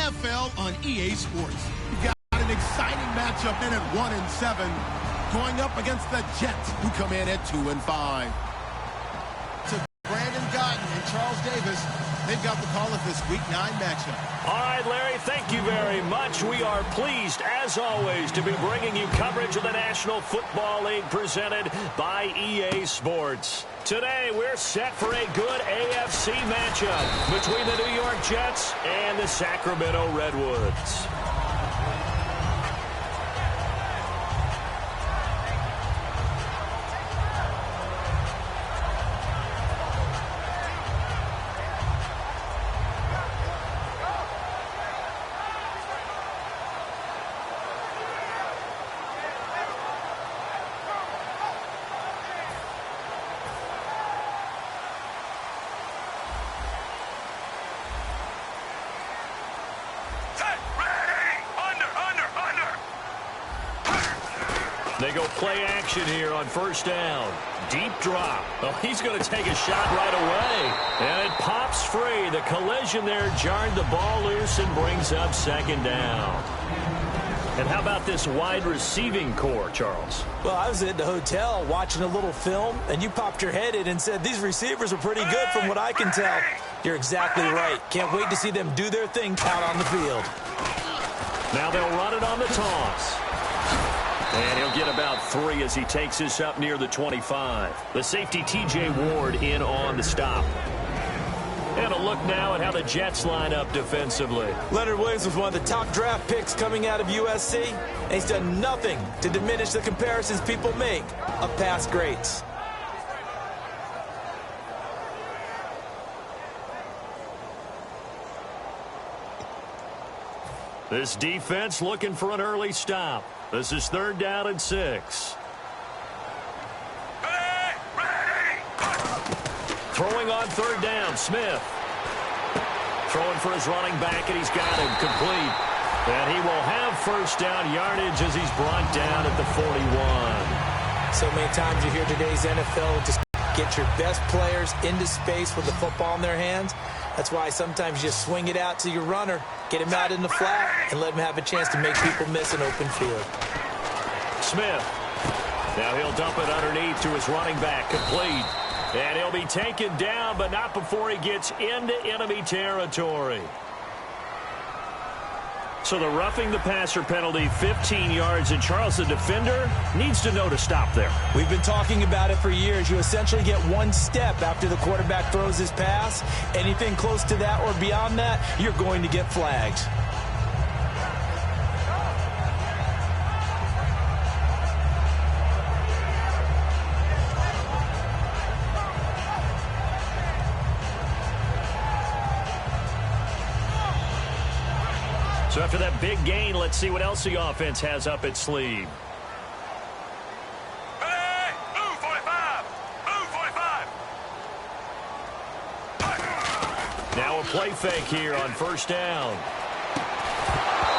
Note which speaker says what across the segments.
Speaker 1: NFL on EA Sports. We've got an exciting matchup in at 1-7, going up against the Jets, who come in at 2-5. To Brandon Gotton and Charles Davis, they've got the call of this Week 9 matchup.
Speaker 2: All right, Larry, thank you very much. We are pleased, as always, to be bringing you coverage of the National Football League presented by EA Sports. Today, we're set for a good AFC matchup between the New York Jets and the Sacramento Redwoods. They go play action here on first down. Deep drop. Oh, he's going to take a shot right away. And it pops free. The collision there jarred the ball loose and brings up second down. And how about this wide receiving core, Charles?
Speaker 3: Well, I was at the hotel watching a little film, and you popped your head in and said, these receivers are pretty good from what I can tell. You're exactly right. Can't wait to see them do their thing out on the field.
Speaker 2: Now they'll run it on the toss. And he'll get about 3 as he takes this up near the 25. The safety, T.J. Ward, in on the stop. And a look now at how the Jets line up defensively.
Speaker 3: Leonard Williams was one of the top draft picks coming out of USC, and he's done nothing to diminish the comparisons people make of past greats.
Speaker 2: This defense looking for an early stop. This is 3rd down and 6. Throwing on 3rd down, Smith. Throwing for his running back, and he's got him complete. And he will have first down yardage as he's brought down at the 41.
Speaker 3: So many times you hear today's NFL just get your best players into space with the football in their hands. That's why sometimes you swing it out to your runner, get him out in the flat, and let him have a chance to make people miss an open field.
Speaker 2: Smith. Now he'll dump it underneath to his running back, complete. And he'll be taken down, but not before he gets into enemy territory. So the roughing the passer penalty, 15 yards, and Charles, the defender, needs to know to stop there.
Speaker 3: We've been talking about it for years. You essentially get 1 step after the quarterback throws his pass. Anything close to that or beyond that, you're going to get flagged.
Speaker 2: So after that big gain, let's see what else the offense has up its sleeve.
Speaker 4: Hey, blue 45! Blue 45!
Speaker 2: Now a play fake here on first down.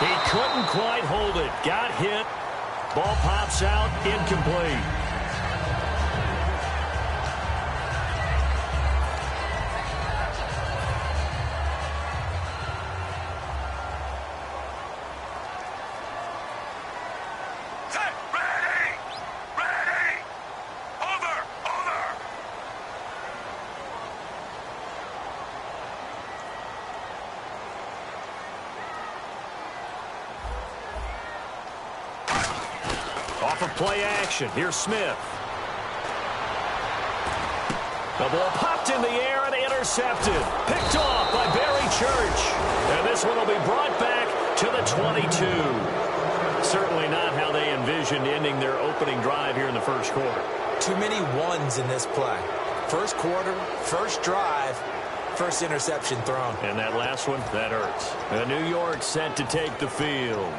Speaker 2: He couldn't quite hold it. Got hit. Ball pops out, incomplete. Off of play action. Here's Smith. The ball popped in the air and intercepted. Picked off by Barry Church. And this one will be brought back to the 22. Certainly not how they envisioned ending their opening drive here in the first quarter.
Speaker 3: Too many ones in this play. First quarter, first drive, first interception thrown.
Speaker 2: And that last one, that hurts. And New York set to take the field.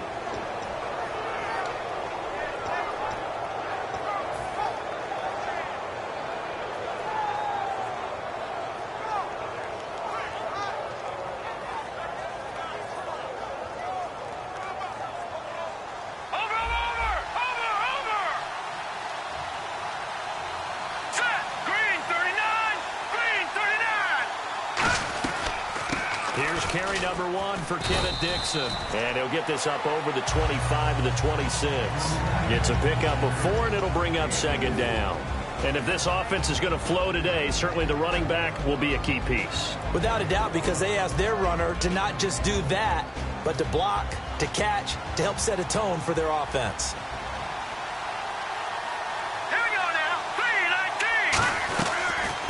Speaker 2: Here's carry number 1 for Kenneth Dixon. And he'll get this up over the 25 to the 26. Gets a pickup of 4, and it'll bring up second down. And if this offense is going to flow today, certainly the running back will be a key piece.
Speaker 3: Without a doubt, because they ask their runner to not just do that, but to block, to catch, to help set a tone for their offense.
Speaker 4: Here we go now.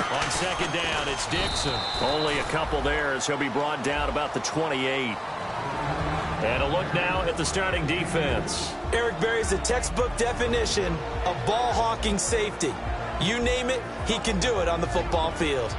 Speaker 4: 3-19.
Speaker 2: On second down, it's Dixon. Only a couple there as he'll be brought down about the 28. And a look now at the starting defense.
Speaker 3: Eric Berry's a textbook definition of ball-hawking safety. You name it, he can do it on the football field.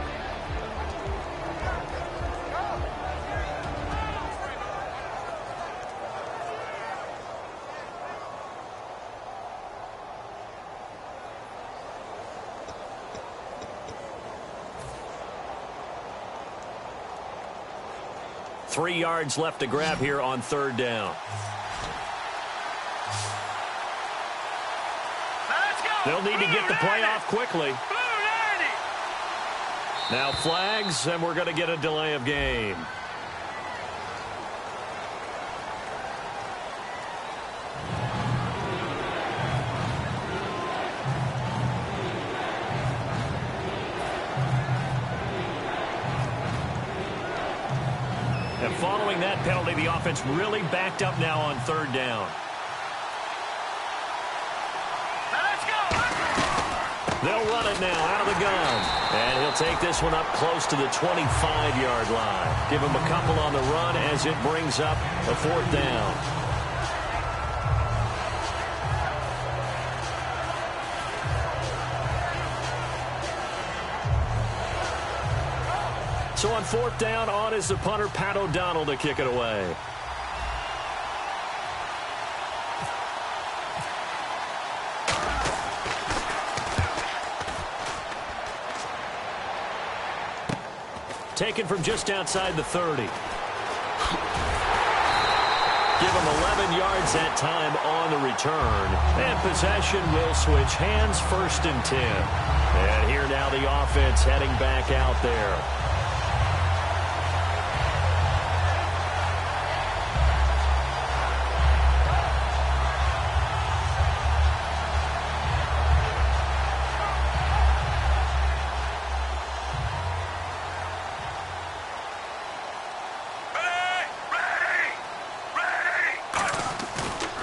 Speaker 2: Three yards left to grab here on third down. They'll need to get the play off quickly. Now flags, and we're going to get a delay of game. And following that penalty, the offense really backed up now on third down. They'll run it now out of the gun. And he'll take this one up close to the 25-yard line. Give him a couple on the run as it brings up a fourth down. So on fourth down, on is the punter, Pat O'Donnell, to kick it away. Taken from just outside the 30. Give him 11 yards that time on the return. And possession will switch hands, 1st and 10. And here now the offense heading back out there.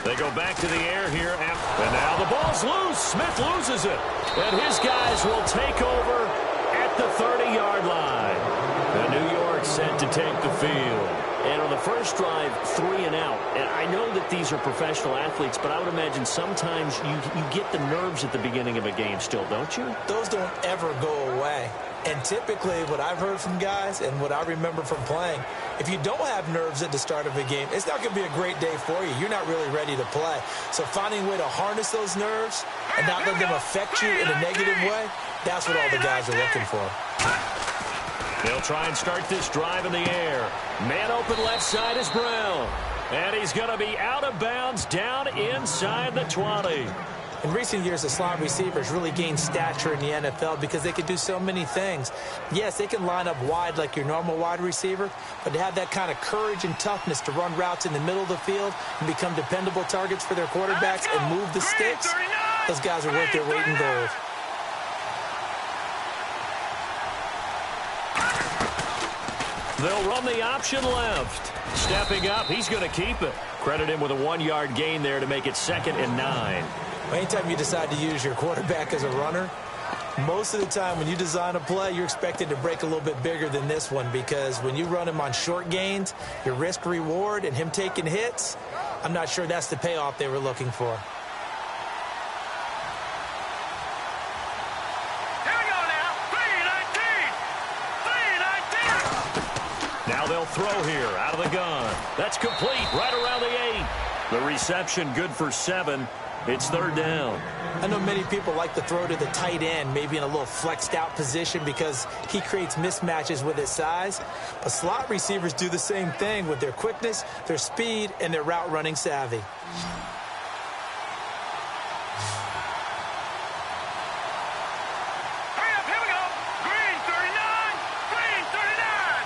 Speaker 2: They go back to the air here, and now the ball's loose. Smith loses it, and his guys will take over at the 30-yard line. And New York set to take the field. And on the first drive, 3 and out. And I know that these are professional athletes, but I would imagine sometimes you get the nerves at the beginning of a game still, don't you?
Speaker 3: Those don't ever go away. And typically what I've heard from guys and what I remember from playing, if you don't have nerves at the start of a game, it's not going to be a great day for you. You're not really ready to play. So finding a way to harness those nerves and not let them affect you in a negative way, that's what all the guys are looking for.
Speaker 2: They'll try and start this drive in the air. Man open left side is Brown. And he's going to be out of bounds down inside the 20.
Speaker 3: In recent years, the slot receivers really gained stature in the NFL because they can do so many things. Yes, they can line up wide like your normal wide receiver, but to have that kind of courage and toughness to run routes in the middle of the field and become dependable targets for their quarterbacks and move the sticks, those guys are worth their weight in gold.
Speaker 2: They'll run the option left. Stepping up, he's going to keep it. Credit him with a 1-yard gain there to make it 2nd and 9.
Speaker 3: Anytime you decide to use your quarterback as a runner, most of the time when you design a play, you're expected to break a little bit bigger than this one because when you run him on short gains, your risk-reward and him taking hits, I'm not sure that's the payoff they were looking for.
Speaker 4: Here we go now. 3-19.
Speaker 2: Now they'll throw here out of the gun. That's complete right around the 8. The reception good for 7. It's 3rd down.
Speaker 3: I know many people like to throw to the tight end, maybe in a little flexed out position because he creates mismatches with his size. But slot receivers do the same thing with their quickness, their speed, and their route running savvy.
Speaker 4: Hurry up, here we go. Green 39. Green 39.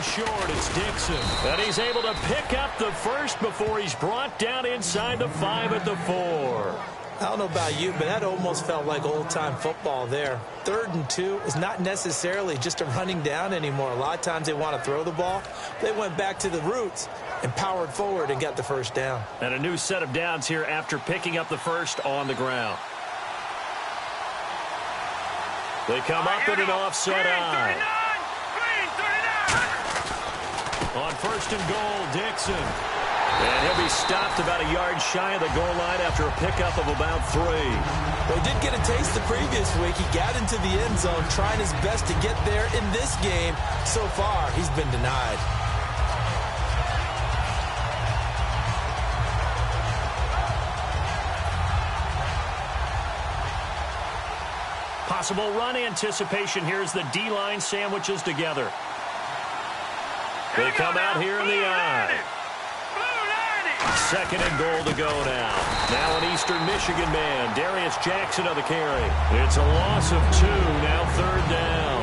Speaker 2: short. It's Dixon. And he's able to pick up the first before he's brought down inside the 5 at the 4.
Speaker 3: I don't know about you, but that almost felt like old-time football there. 3rd and 2 is not necessarily just a running down anymore. A lot of times they want to throw the ball. They went back to the roots and powered forward and got the first down. And a new set of downs here after picking up the first on the ground. They come up in an offset eye. On 1st and goal, Dixon. And he'll be stopped about a yard shy of the goal line after a pickup of about 3. Well, he did get a taste the previous week. He got into the end zone trying his best to get there in this game. So far, he's been denied. Possible run anticipation. Here's the D-line sandwiches together. They come out here in the eye. 2nd and goal to go now. Now an Eastern Michigan man, Darius Jackson of the carry. It's a loss of 2, now 3rd down.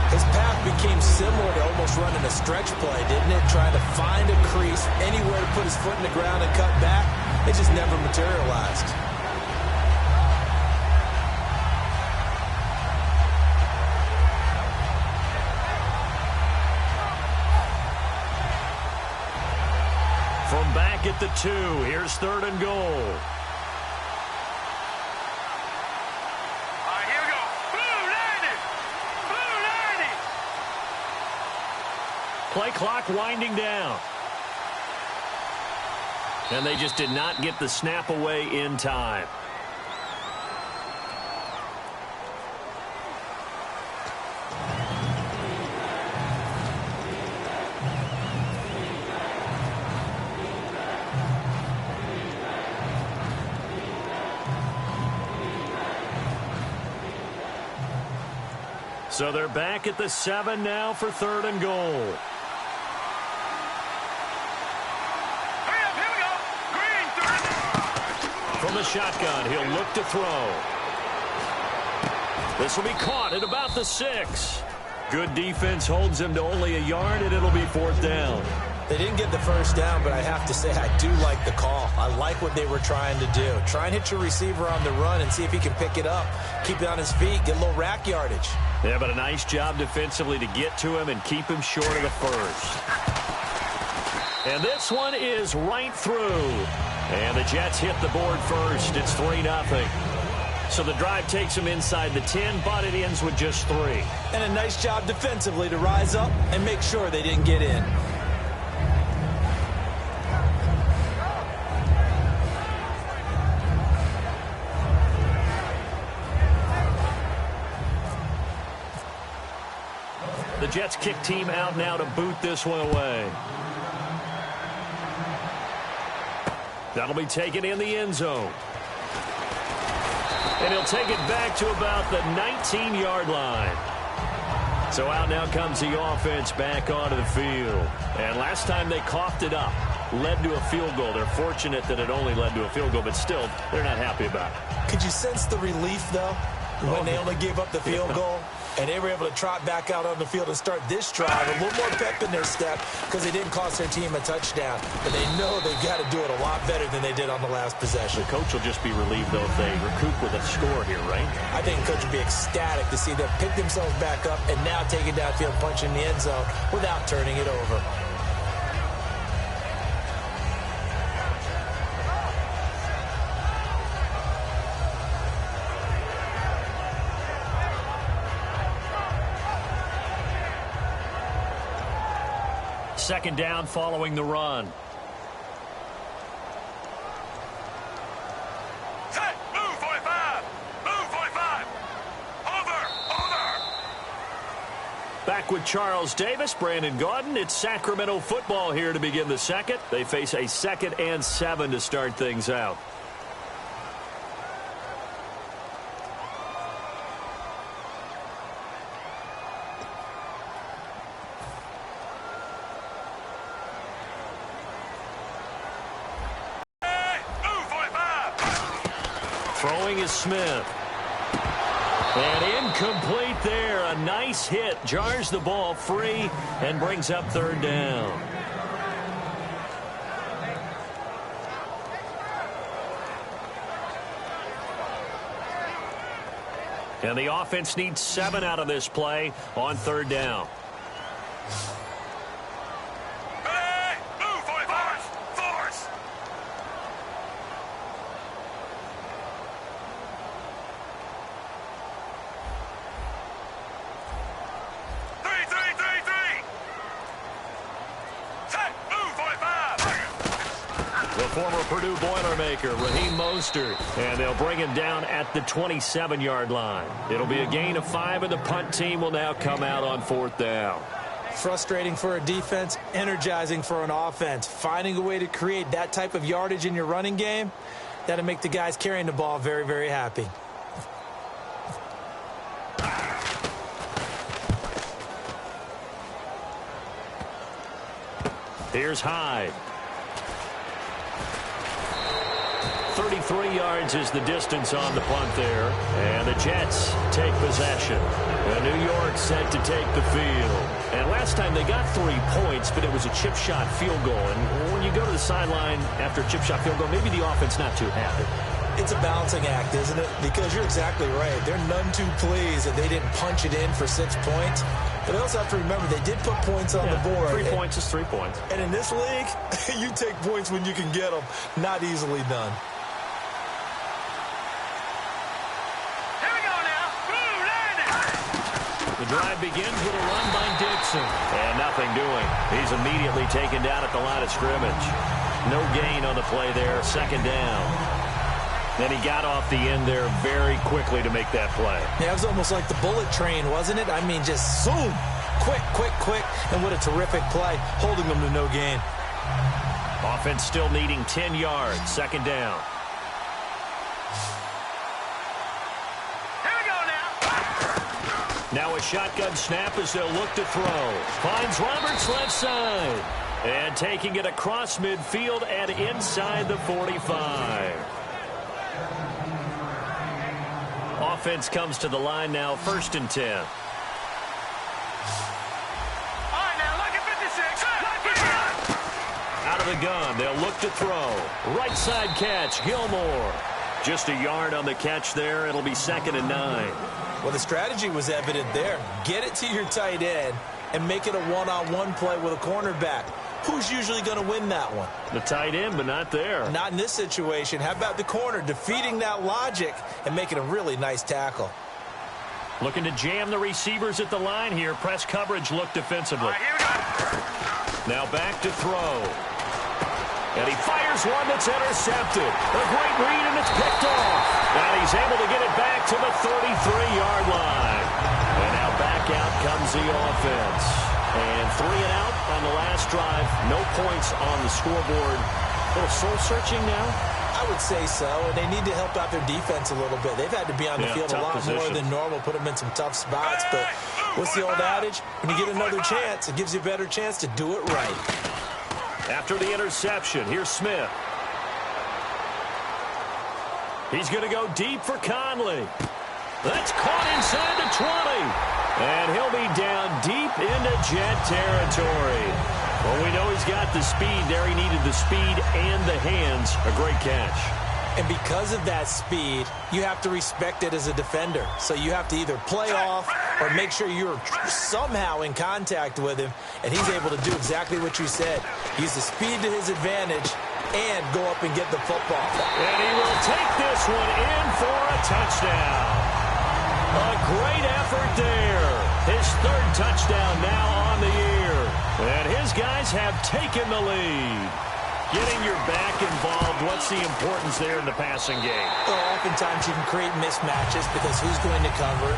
Speaker 3: His path became similar to almost running a stretch play, didn't it? Trying to find a crease, anywhere to put his foot in the ground and cut back. It just never materialized. From back at the 2, here's 3rd and goal.
Speaker 4: All right, here we go. Blue 90.
Speaker 2: Play clock winding down. And they just did not get the snap away in time. So they're back at the 7 now for 3rd and goal.
Speaker 4: Hurry up, here we go. Green, 30.
Speaker 2: From the shotgun, he'll look to throw. This will be caught at about the 6. Good defense holds him to only a yard, and it'll be 4th down. They didn't get the first down, but I have to say I do like the call. I like what they were trying to do. Try and hit your receiver on the run and see if he can pick it up. Keep it on his feet, get a little rack yardage. Yeah, but a nice job defensively to get to him and keep him short of the first. And this one is right through. And the Jets hit the board first. It's 3-0. So the drive takes them inside the 10, but it ends with just 3. And a nice job defensively to rise up and make sure they didn't get in. The Jets kick team out now to boot this one away. That'll be taken in the end zone. And he'll take it back to about the 19-yard line. So out now comes the offense back onto the field. And last time they coughed it up, led to a field goal. They're fortunate that it only led to a field goal, but still, they're not happy about it. Could you sense the relief, though, when they only gave up the field goal? And they were able to trot back out on the field and start this drive. A little more pep in their step because they didn't cost their team a touchdown. But they know they've got to do it a lot better than they did on the last possession. The coach will just be relieved, though, if they recoup with a score here, right? I think the coach will be ecstatic to see them pick themselves back up and now take it downfield, punch in the end zone without turning it over. Second down following the run.
Speaker 4: Set, move 45. Move 45. Over.
Speaker 2: Back with Charles Davis, Brandon Gaudin. It's Sacramento football here to begin the second. They face a 2nd and 7 to start things out. Throwing is Smith. And in Incomplete there. A nice hit. Jars the ball free and brings up third down. And the offense needs 7 out of this play on third down.
Speaker 4: Hey! Move, 45! Force! Three! Set! Move, 45!
Speaker 2: The former Purdue Boilermaker, Raheem Mostert, and they'll bring him down at the 27-yard line. It'll be a gain of 5, and the punt team will now come out on fourth down.
Speaker 3: Frustrating for a defense, energizing for an offense. Finding a way to create that type of yardage in your running game, that'll make the guys carrying the ball very, very happy.
Speaker 2: Here's Hyde. 33 yards is the distance on the punt there. And the Jets take possession. And New York set to take the field. And last time they got 3 points, but it was a chip shot field goal. And when you go to the sideline after a chip shot field goal, maybe the offense not too happy.
Speaker 3: It's a balancing act, isn't it? Because you're exactly right. They're none too pleased that they didn't punch it in for 6 points. But they also have to remember they did put points on the board.
Speaker 2: 3 points is 3 points.
Speaker 3: And in this league, you take points when you can get them. Not easily done.
Speaker 2: The drive begins with a run by Dixon. And nothing doing. He's immediately taken down at the line of scrimmage. No gain on the play there. Second down. Then he got off the end there very quickly to make that play.
Speaker 3: Yeah, it was almost like the bullet train, wasn't it? I mean, just zoom. Quick. And what a terrific play, holding them to no gain.
Speaker 2: Offense still needing 10 yards. Second down. Now a shotgun snap as they'll look to throw. Finds Roberts left side. And taking it across midfield and inside the 45. Offense comes to the line now, 1st and 10.
Speaker 4: All right, now look at 56.
Speaker 2: Out of the gun, they'll look to throw. Right side catch, Gilmore. Just a yard on the catch there. It'll be 2nd and 9.
Speaker 3: Well, the strategy was evident there. Get it to your tight end and make it a one-on-one play with a cornerback. Who's usually going to win that one?
Speaker 2: The tight end, but not there.
Speaker 3: Not in this situation. How about the corner defeating that logic and making a really nice tackle?
Speaker 2: Looking to jam the receivers at the line here. Press coverage look defensively.
Speaker 4: All right, here we go.
Speaker 2: Now back to throw. And he fires one that's intercepted. A great read, and it's picked off. And he's able to get it back to the 33-yard line. And now back out comes the offense. And 3 and out on the last drive. No points on the scoreboard. A little soul-searching now?
Speaker 3: I would say so, and they need to help out their defense a little bit. They've had to be on the field a lot more than normal, put them in some tough spots. But what's the old adage? When you get another chance, it gives you a better chance to do it right.
Speaker 2: After the interception, here's Smith. He's going to go deep for Conley. That's caught inside the 20. And he'll be down deep into Jet territory. Well, we know he's got the speed there. He needed the speed and the hands. A great catch.
Speaker 3: And because of that speed, you have to respect it as a defender. So you have to either play off or make sure you're somehow in contact with him. And he's able to do exactly what you said. Use the speed to his advantage and go up and get the football.
Speaker 2: And he will take this one in for a touchdown. A great effort there. His 3rd touchdown now on the year. And his guys have taken the lead. Getting your back involved, what's the importance there in the passing game?
Speaker 3: Well, oftentimes you can create mismatches because who's going to cover,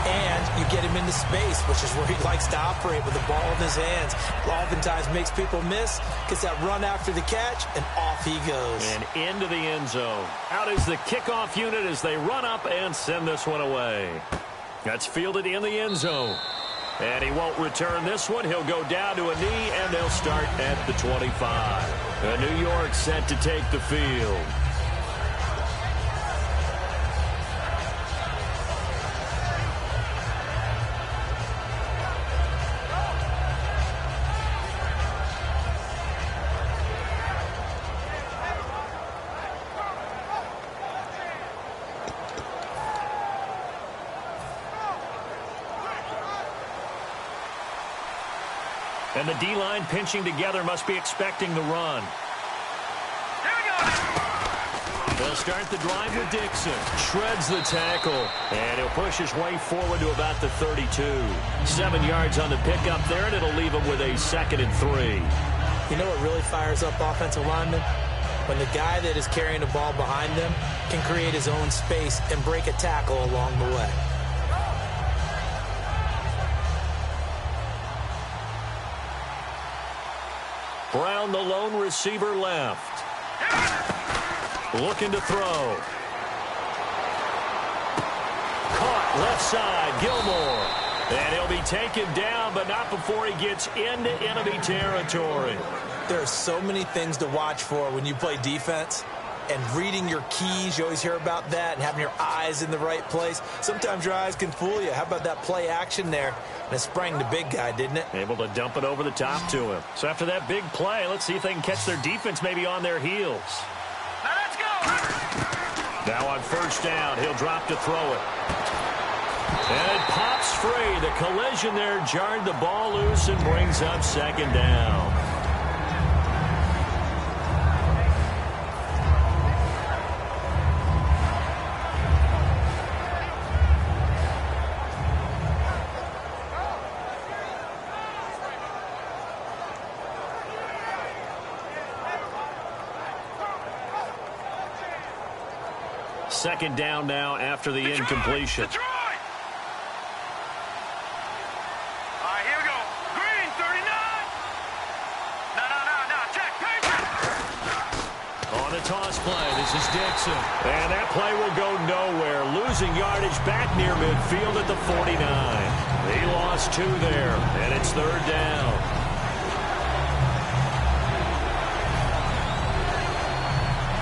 Speaker 3: and you get him into space, which is where he likes to operate with the ball in his hands. Oftentimes makes people miss, gets that run after the catch, and off he goes.
Speaker 2: And into the end zone. Out is the kickoff unit as they run up and send this one away. That's fielded in the end zone. And he won't return this one. He'll go down to a knee, and they'll start at the 25. New York set to take the field. And the D-line pinching together must be expecting the run.
Speaker 4: Here we go.
Speaker 2: They'll start the drive with Dixon. Shreds the tackle. And he'll push his way forward to about the 32. 7 yards on the pickup there, and it'll leave him with a 2nd and 3.
Speaker 3: You know what really fires up offensive linemen? When the guy that is carrying the ball behind them can create his own space and break a tackle along the way.
Speaker 2: Brown, the lone receiver, left. Looking to throw. Caught left side, Gilmore. And he'll be taken down, but not before he gets into enemy territory.
Speaker 3: There are so many things to watch for when you play defense. And reading your keys, you always hear about that, and having your eyes in the right place. Sometimes your eyes can fool you. How about that play action there? And it sprang the big guy, didn't it?
Speaker 2: Able to dump it over the top to him. So after that big play, let's see if they can catch their defense maybe on their heels.
Speaker 4: Now let's go.
Speaker 2: Now on first down, he'll drop to throw it. And it pops free. The collision there jarred the ball loose and brings up 2nd down. Second down now after the incompletion.
Speaker 4: Detroit. All right, here we go. Green, 39. No. Check.
Speaker 2: On the toss play, this is Dixon. And that play will go nowhere. Losing yardage back near midfield at the 49. He lost 2 there, and it's 3rd down.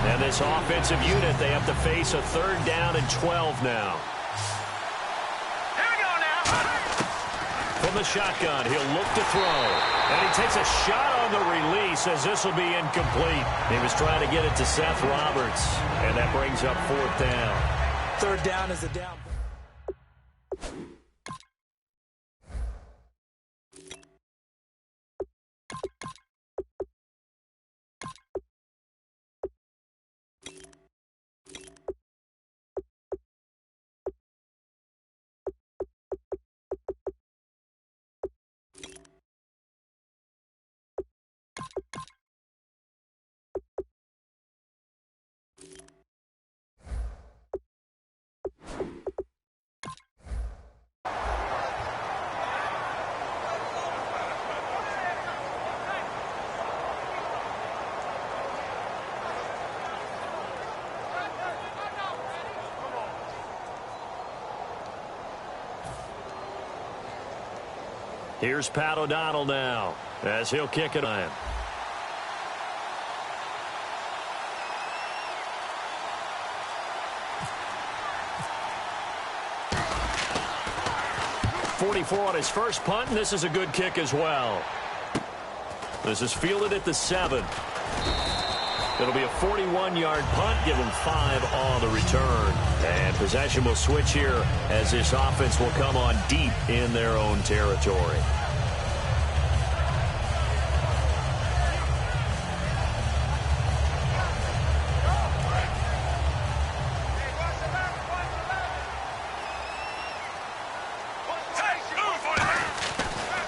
Speaker 2: And this offensive unit, they have to face a 3rd down and 12 now.
Speaker 4: Here we go now.
Speaker 2: From the shotgun, he'll look to throw. And he takes a shot on the release as this will be incomplete. He was trying to get it to Seth Roberts. And that brings up 4th down.
Speaker 3: 3rd down is a down.
Speaker 2: Here's Pat O'Donnell now as he'll kick it on. .44 on his first punt, and this is a good kick as well. This is fielded at the 7. It'll be a 41-yard punt, give him 5 on the return. And possession will switch here as this offense will come on deep in their own territory.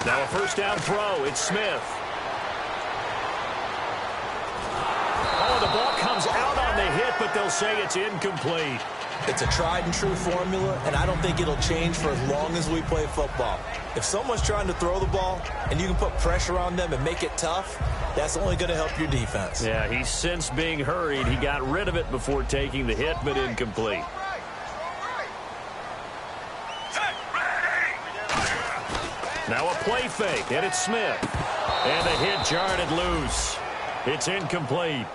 Speaker 2: Now a first down throw, it's Smith. The ball comes out on the hit, but they'll say it's incomplete.
Speaker 3: It's a tried-and-true formula, and I don't think it'll change for as long as we play football. If someone's trying to throw the ball and you can put pressure on them and make it tough, that's only going to help your defense.
Speaker 2: Yeah, he's since being hurried. He got rid of it before taking the hit, but incomplete. Now a play fake, and it's Smith. And the hit jarred it loose. It's incomplete.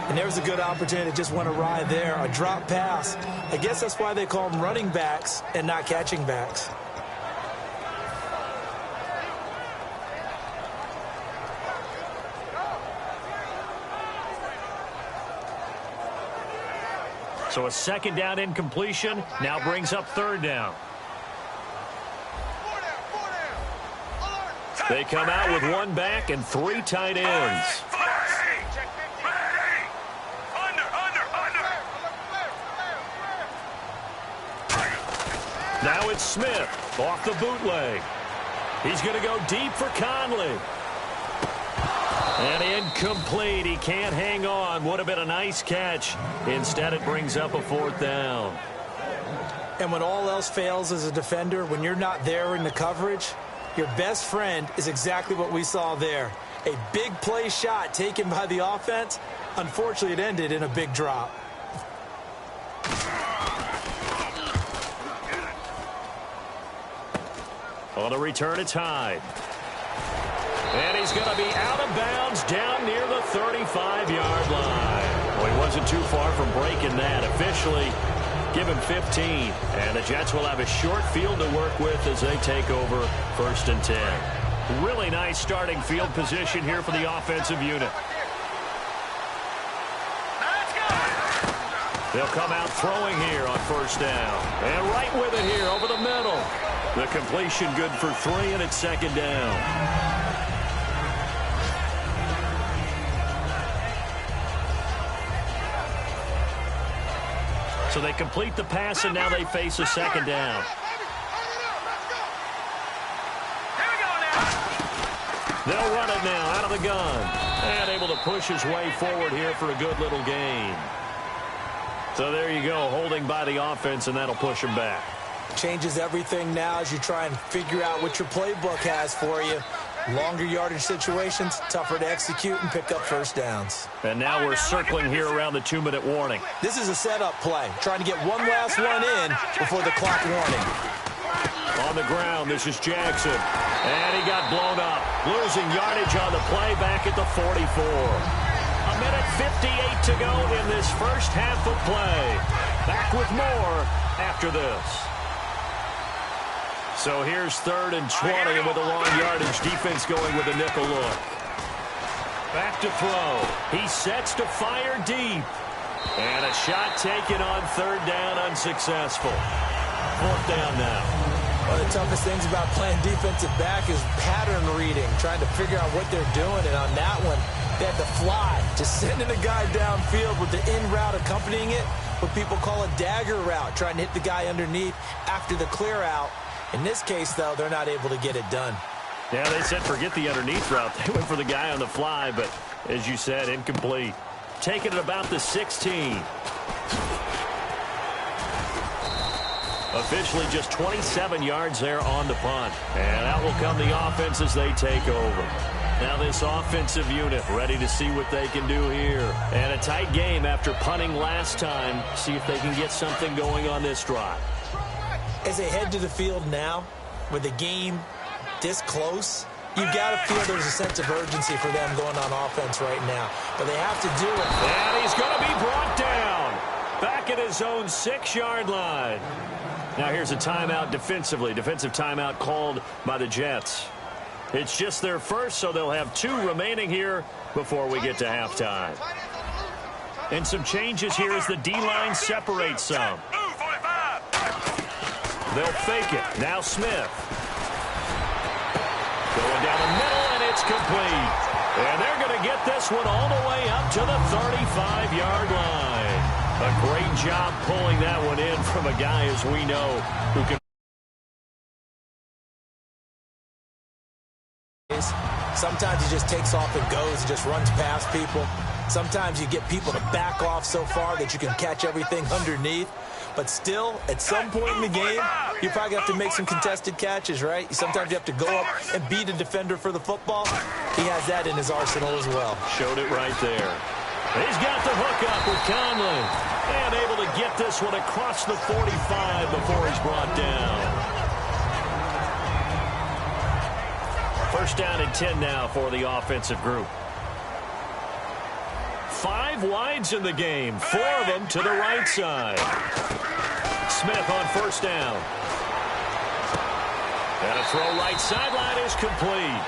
Speaker 3: And there was a good opportunity that just went awry there, a drop pass. I guess that's why they call them running backs and not catching backs.
Speaker 2: So a second down incompletion now brings up 3rd down. They come out with one back and 3 tight ends. Now it's Smith off the bootleg. He's going to go deep for Conley. And incomplete. He can't hang on. Would have been a nice catch. Instead, it brings up a 4th down.
Speaker 3: And when all else fails as a defender, when you're not there in the coverage, your best friend is exactly what we saw there. A big play shot taken by the offense. Unfortunately, it ended in a big drop.
Speaker 2: On the return, it's Hyde. And he's going to be out of bounds down near the 35-yard line. Well, he wasn't too far from breaking that. Officially, give him 15. And the Jets will have a short field to work with as they take over 1st and 10. Really nice starting field position here for the offensive unit. They'll come out throwing here on 1st down. And right with it here over the middle. The completion good for 3, and it's 2nd down. So they complete the pass, and now they face a 2nd down. They'll run it now out of the gun. And able to push his way forward here for a good little gain. So there you go, holding by the offense, and that'll push him back.
Speaker 3: Changes everything now as you try and figure out what your playbook has for you. Longer yardage situations, tougher to execute and pick up 1st downs.
Speaker 2: And now we're circling here around the 2-minute warning.
Speaker 3: This is a setup play, trying to get one last one in before the clock warning.
Speaker 2: On the ground, this is Jackson. And he got blown up. Losing yardage on the play back at the 44. A minute 58 to go in this first half of play. Back with more after this. So here's 3rd and 20, and with a long yardage, defense going with a nickel look. Back to throw. He sets to fire deep. And a shot taken on 3rd down, unsuccessful. 4th down now.
Speaker 3: One of the toughest things about playing defensive back is pattern reading, trying to figure out what they're doing. And on that one, they had to fly, just sending a guy downfield with the in route accompanying it, what people call a dagger route, trying to hit the guy underneath after the clear out. In this case, though, they're not able to get it done.
Speaker 2: Yeah, they said forget the underneath route. They went for the guy on the fly, but as you said, incomplete. Taking it about the 16. Officially just 27 yards there on the punt. And out will come the offense as they take over. Now this offensive unit ready to see what they can do here. And a tight game after punting last time. See if they can get something going on this drive.
Speaker 3: As they head to the field now, with the game this close, you got to feel there's a sense of urgency for them going on offense right now. But they have to do it.
Speaker 2: And he's going to be brought down. Back at his own 6-yard line. Now here's a timeout defensively. Defensive timeout called by the Jets. It's just their first, so they'll have 2 remaining here before we get to halftime. And some changes here as the D-line separates some. They'll fake it. Now Smith. Going down the middle, and it's complete. And they're going to get this one all the way up to the 35-yard line. A great job pulling that one in from a guy, as we know, who can.
Speaker 3: Sometimes he just takes off and goes and just runs past people. Sometimes you get people to back off so far that you can catch everything underneath. But still, at some point in the game, you probably have to make some contested catches, right? Sometimes you have to go up and beat a defender for the football. He has that in his arsenal as well.
Speaker 2: Showed it right there. He's got the hook up with Conley. And able to get this one across the 45 before he's brought down. 1st down and 10 now for the offensive group. 5 wides in the game, 4 of them to the right side. Smith on 1st down. And a throw right sideline is complete.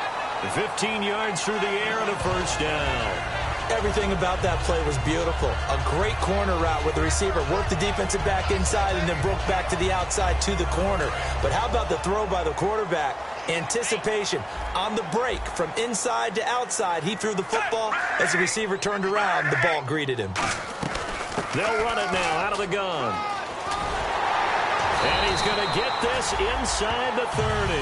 Speaker 2: 15 yards through the air and a 1st down.
Speaker 3: Everything about that play was beautiful. A great corner route where the receiver worked the defensive back inside and then broke back to the outside to the corner. But how about the throw by the quarterback? Anticipation on the break from inside to outside. He threw the football. As the receiver turned around, the ball greeted him.
Speaker 2: They'll run it now out of the gun. And he's going to get this inside the 30.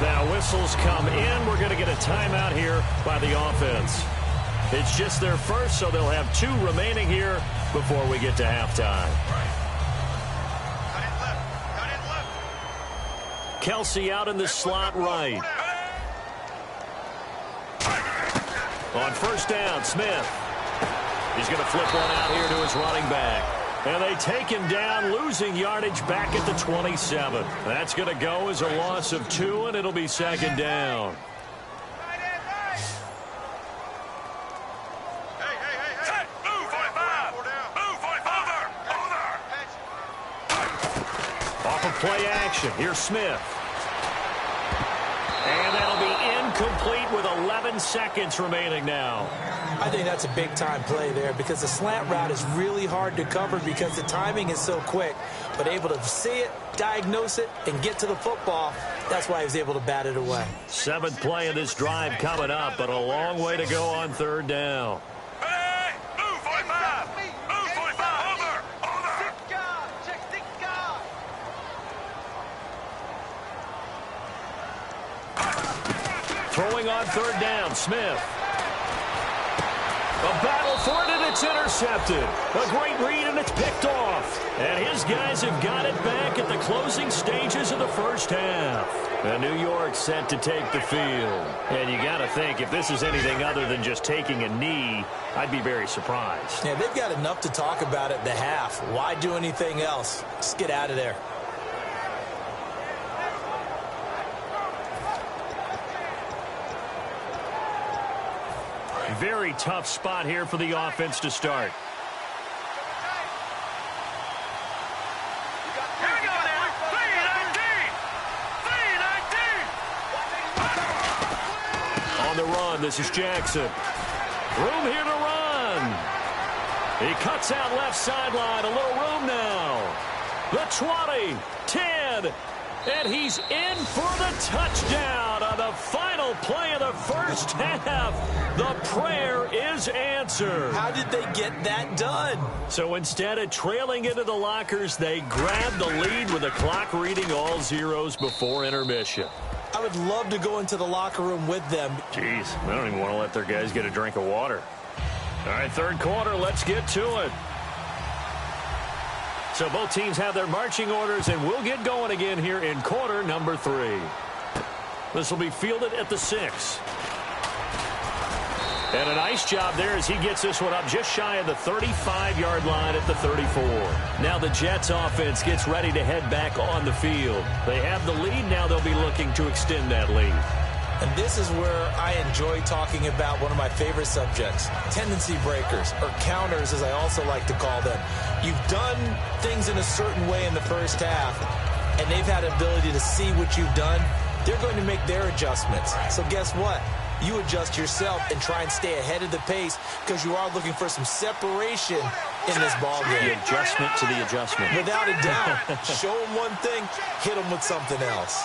Speaker 2: Now whistles come in. We're going to get a timeout here by the offense. It's just their first, so they'll have 2 remaining here before we get to halftime. Kelsey out in the slot right. On first down, Smith. He's going to flip one out here to his running back. And they take him down, losing yardage back at the 27. That's going to go as a loss of 2, and it'll be second down. Play action. Here's Smith. And that'll be incomplete with 11 seconds remaining now.
Speaker 3: I think that's a big-time play there because the slant route is really hard to cover because the timing is so quick. But able to see it, diagnose it, and get to the football, that's why he was able to bat it away.
Speaker 2: 7th play of this drive coming up, but a long way to go on third down. Throwing on third down, Smith. A battle for it, and it's intercepted. A great read, and it's picked off. And his guys have got it back at the closing stages of the first half. And New York set to take the field. And you got to think, if this is anything other than just taking a knee, I'd be very surprised.
Speaker 3: Yeah, they've got enough to talk about at the half. Why do anything else? Just get out of there.
Speaker 2: Very tough spot here for the offense to start.
Speaker 4: Here we go now. 3-19.
Speaker 2: On the run, this is Jackson. Room here to run. He cuts out left sideline. A little room now. The 20, 10, and he's in for the touchdown on the final play of the first half. The prayer is answered.
Speaker 3: How did they get that done?
Speaker 2: So instead of trailing into the lockers, they grabbed the lead with the clock reading all zeros before intermission.
Speaker 3: I would love to go into the locker room with them.
Speaker 2: Jeez, I don't even want to let their guys get a drink of water. All right, third quarter, let's get to it. So both teams have their marching orders, and we'll get going again here in quarter number 3. This will be fielded at the 6. And a nice job there as he gets this one up just shy of the 35-yard line at the 34. Now the Jets offense gets ready to head back on the field. They have the lead. Now they'll be looking to extend that lead.
Speaker 3: And this is where I enjoy talking about one of my favorite subjects, tendency breakers, or counters as I also like to call them. You've done things in a certain way in the first half, and they've had the ability to see what you've done. They're going to make their adjustments. So guess what? You adjust yourself and try and stay ahead of the pace because you are looking for some separation in this ball game.
Speaker 2: The adjustment to the adjustment.
Speaker 3: Without a doubt. Show them one thing, hit them with something else.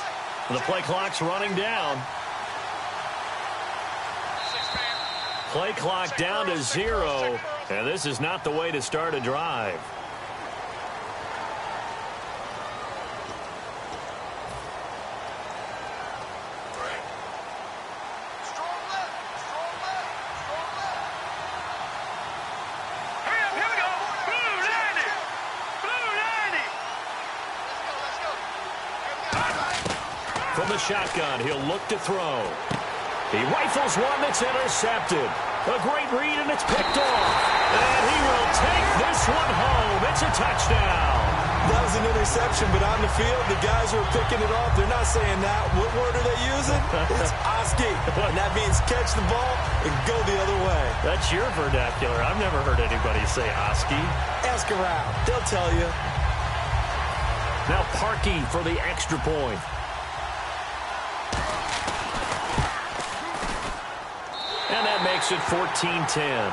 Speaker 2: The play clock's running down. Play clock down to 0, and this is not the way to start a drive. From the shotgun, he'll look to throw. He rifles one that's intercepted. A great read, and it's picked off. And he will take this one home. It's a touchdown.
Speaker 3: That was an interception, but on the field, the guys who are picking it off, they're not saying that. What word are they using? It's Oski. And that means catch the ball and go the other way.
Speaker 2: That's your vernacular. I've never heard anybody say Oski.
Speaker 3: Ask around. They'll tell you.
Speaker 2: Now Parkey for the extra point. And that makes makes it 14-10.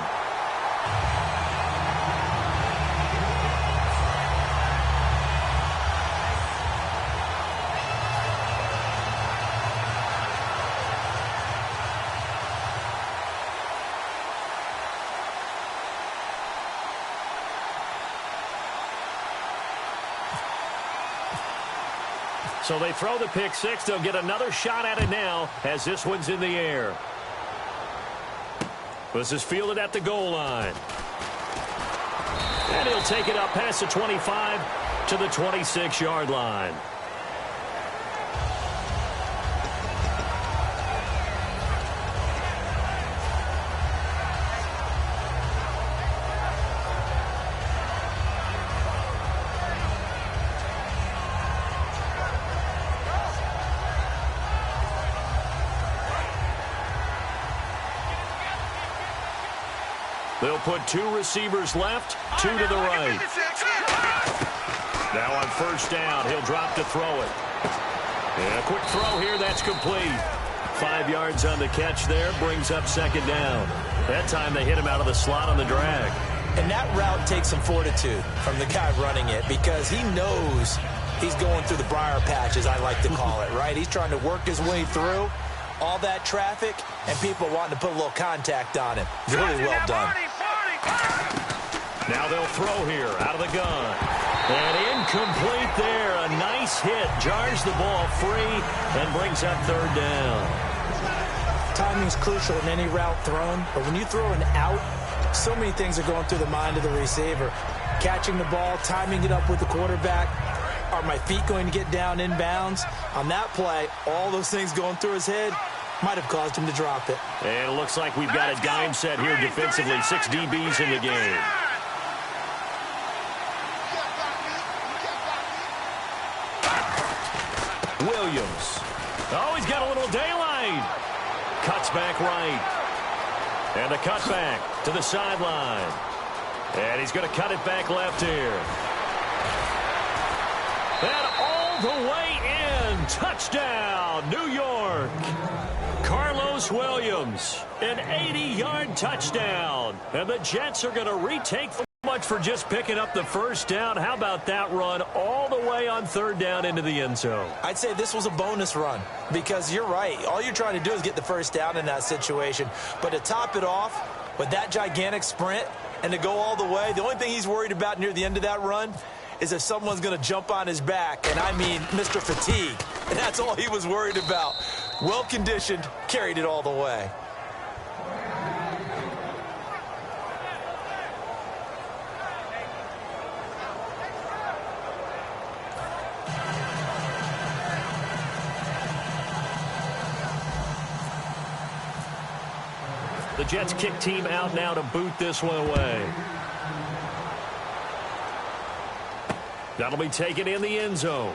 Speaker 2: So they throw the pick six. They'll get another shot at it now as this one's in the air. This is fielded at the goal line. And he'll take it up past the 25 to the 26-yard line. They'll put two receivers left, two to the right. Now on first down, he'll drop to throw it. And a quick throw here, that's complete. 5 yards on the catch there, brings up second down. That time they hit him out of the slot on the drag.
Speaker 3: And that route takes some fortitude from the guy running it because he knows he's going through the briar patch, as I like to call it, right? He's trying to work his way through all that traffic and people wanting to put a little contact on him. Really well done.
Speaker 2: Now they'll throw here out of the gun. And incomplete there. A nice hit. Jars the ball free and brings up third down.
Speaker 3: Timing's crucial in any route thrown, but when you throw an out, so many things are going through the mind of the receiver. Catching the ball, timing it up with the quarterback. Are my feet going to get down inbounds? On that play, all those things going through his head might have caused him to drop it.
Speaker 2: And it looks like we've got a dime set here defensively. 6 DBs in the game. Williams. Oh, he's got a little daylight. Cuts back right. And a cutback to the sideline. And he's going to cut it back left here. And all the way in. Touchdown, New York. Carlos Williams, an 80-yard touchdown. And the Jets are going to retake so much for just picking up the first down. How about that run all the way on third down into the end zone?
Speaker 3: I'd say this was a bonus run because you're right. All you're trying to do is get the first down in that situation. But to top it off with that gigantic sprint and to go all the way, the only thing he's worried about near the end of that run is if someone's going to jump on his back, and I mean Mr. Fatigue. And that's all he was worried about. Well-conditioned, carried it all the way.
Speaker 2: The Jets kick team out now to boot this one away. That'll be taken in the end zone.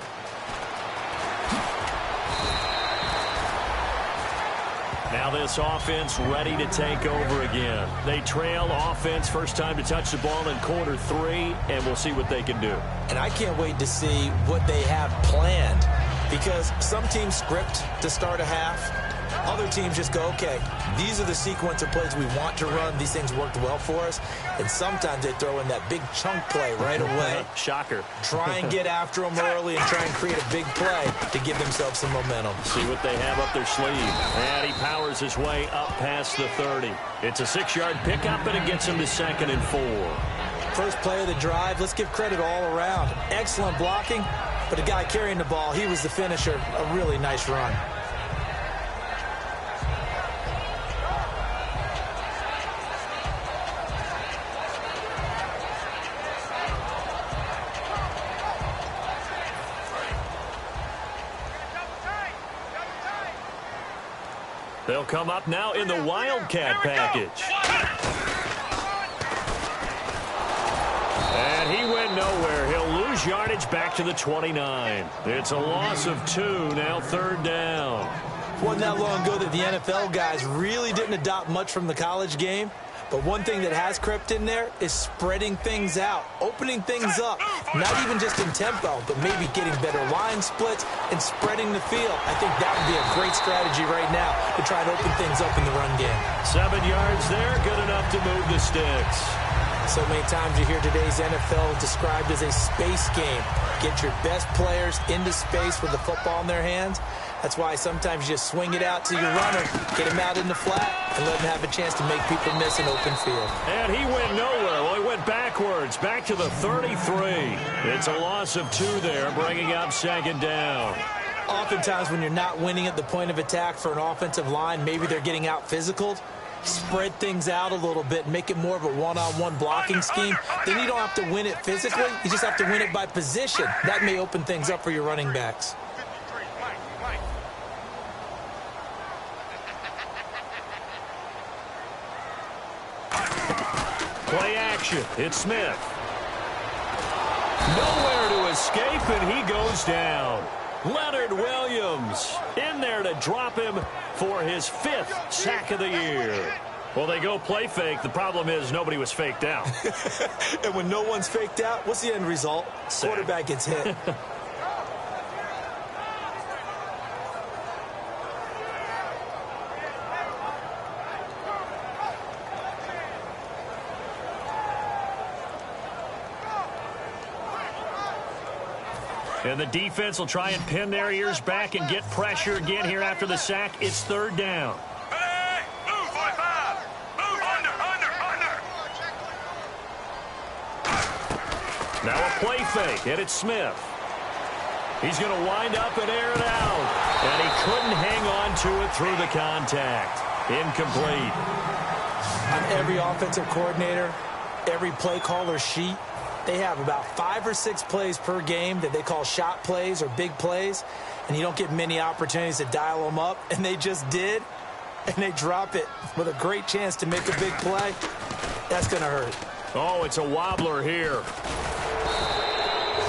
Speaker 2: Now this offense ready to take over again. They trail offense first time to touch the ball in quarter 3, and we'll see what they can do.
Speaker 3: And I can't wait to see what they have planned because some teams script to start a half. Other teams just go, okay, these are the sequence of plays we want to run. These things worked well for us. And sometimes they throw in that big chunk play right away.
Speaker 2: Shocker.
Speaker 3: Try and get after them early and try and create a big play to give themselves some momentum.
Speaker 2: See what they have up their sleeve. And he powers his way up past the 30. It's a 6-yard pickup, and it gets him to 2nd and 4.
Speaker 3: First play of the drive, let's give credit all around. Excellent blocking, but the guy carrying the ball, he was the finisher. A really nice run.
Speaker 2: They'll come up now in the Wildcat package. And he went nowhere. He'll lose yardage back to the 29. It's a loss of 2, now 3rd down.
Speaker 3: Wasn't that long ago that the NFL guys really didn't adopt much from the college game, But one thing that has crept in there is spreading things out, opening things up, not even just in tempo, but maybe getting better line splits and spreading the field. I think that would be a great strategy right now to try and open things up in the run game.
Speaker 2: 7 yards there, good enough to move the sticks.
Speaker 3: So many times you hear today's NFL described as a space game. Get your best players into space with the football in their hands. That's why sometimes you just swing it out to your runner, get him out in the flat, and let him have a chance to make people miss an open field.
Speaker 2: And he went nowhere. Well, he went backwards, back to the 33. It's a loss of 2 there, bringing up 2nd down.
Speaker 3: Oftentimes when you're not winning at the point of attack for an offensive line, maybe they're getting out physical. Spread things out a little bit, make it more of a one-on-one blocking scheme. Then you don't have to win it physically. You just have to win it by position. That may open things up for your running backs.
Speaker 2: Play action. It's Smith. Nowhere to escape, and he goes down. Leonard Williams in there to drop him for his 5th sack of the year. Well, they go play fake. The problem is nobody was faked out.
Speaker 3: And when no one's faked out, what's the end result?
Speaker 2: Sack.
Speaker 3: Quarterback gets hit.
Speaker 2: And the defense will try and pin their ears back and get pressure again here after the sack. It's 3rd down.
Speaker 4: Hey, move, 5-5. Move, under.
Speaker 2: Now a play fake, and it's Smith. He's going to wind up and air it out. And he couldn't hang on to it through the contact. Incomplete.
Speaker 3: On every offensive coordinator, every play caller sheet, they have about 5 or 6 plays per game that they call shot plays or big plays, and you don't get many opportunities to dial them up, and they just did, and they drop it with a great chance to make a big play. That's going to hurt.
Speaker 2: Oh, it's a wobbler here.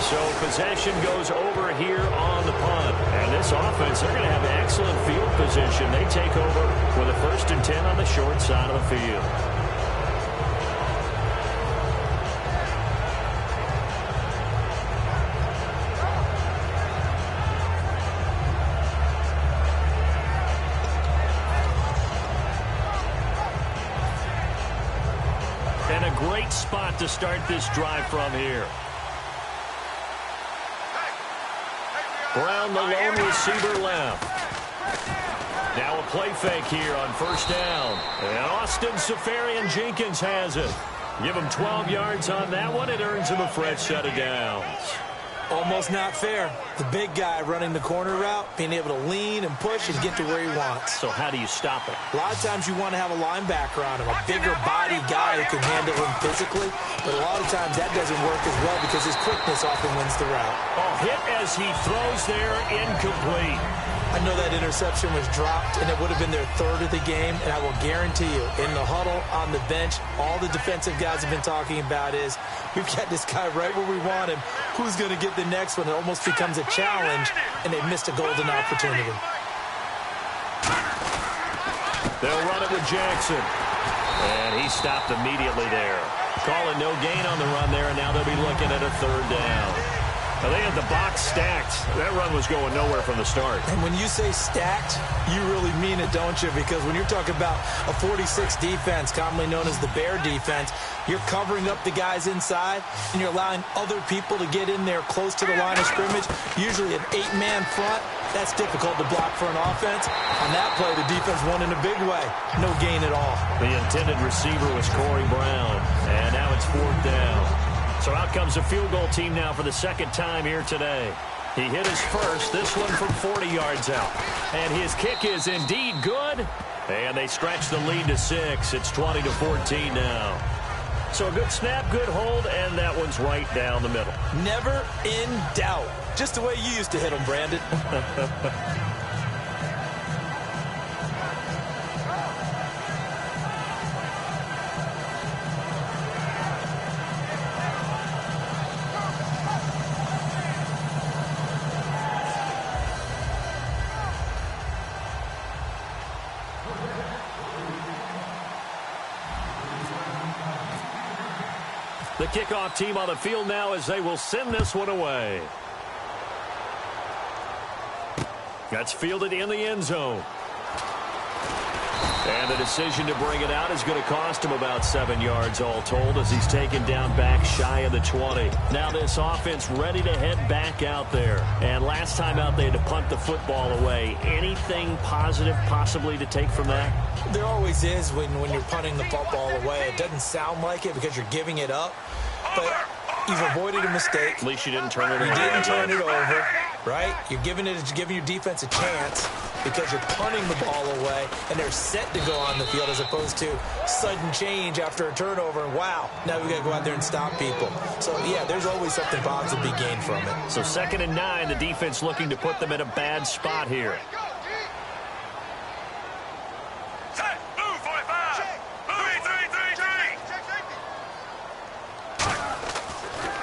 Speaker 2: So possession goes over here on the punt. And this offense, they're going to have excellent field position. They take over with a 1st and 10 on the short side of the field. And a great spot to start this drive from here. Brown, the lone receiver left. Now a play fake here on 1st down. And Austin Safarian-Jenkins has it. Give him 12 yards on that one. It earns him a fresh set of downs.
Speaker 3: Almost not fair. The big guy running the corner route, being able to lean and push and get to where he wants.
Speaker 2: So how do you stop it?
Speaker 3: A lot of times you want to have a linebacker on him, a bigger body guy who can handle him physically, but a lot of times that doesn't work as well because his quickness often wins the route.
Speaker 2: Oh, hit as he throws there, incomplete.
Speaker 3: I know that interception was dropped, and it would have been their 3rd of the game, and I will guarantee you, in the huddle, on the bench, all the defensive guys have been talking about is, we've got this guy right where we want him. Who's going to get the next one? It almost becomes a challenge, and they missed a golden opportunity.
Speaker 2: They'll run it with Jackson. And he stopped immediately there. Calling no gain on the run there, and now they'll be looking at a 3rd down. Now they had the box stacked. That run was going nowhere from the start.
Speaker 3: And when you say stacked, you really mean it, don't you? Because when you're talking about a 46 defense, commonly known as the Bear defense, you're covering up the guys inside, and you're allowing other people to get in there close to the line of scrimmage, usually an 8-man front. That's difficult to block for an offense. On that play, the defense won in a big way. No gain at all.
Speaker 2: The intended receiver was Corey Brown, and now it's 4th down. So out comes the field goal team now for the 2nd time here today. He hit his first, this one from 40 yards out. And his kick is indeed good. And they stretch the lead to 6. It's 20-14 now. So a good snap, good hold, and that one's right down the middle.
Speaker 3: Never in doubt. Just the way you used to hit them, Brandon.
Speaker 2: The kickoff team on the field now as they will send this one away. That's fielded in the end zone. And the decision to bring it out is going to cost him about 7 yards all told as he's taken down back shy of the 20. Now this offense ready to head back out there. And last time out they had to punt the football away. Anything positive possibly to take from that?
Speaker 3: There always is when you're punting the football away. It doesn't sound like it because you're giving it up, but you've avoided a mistake.
Speaker 2: At least you didn't turn it over.
Speaker 3: You didn't turn it over, right? You're giving your defense a chance because you're punting the ball away, and they're set to go on the field as opposed to sudden change after a turnover, and wow, now we got to go out there and stop people. So, yeah, there's always something positive to be gained from it.
Speaker 2: So 2nd and 9, the defense looking to put them in a bad spot here.
Speaker 4: Set, move, 45. Move,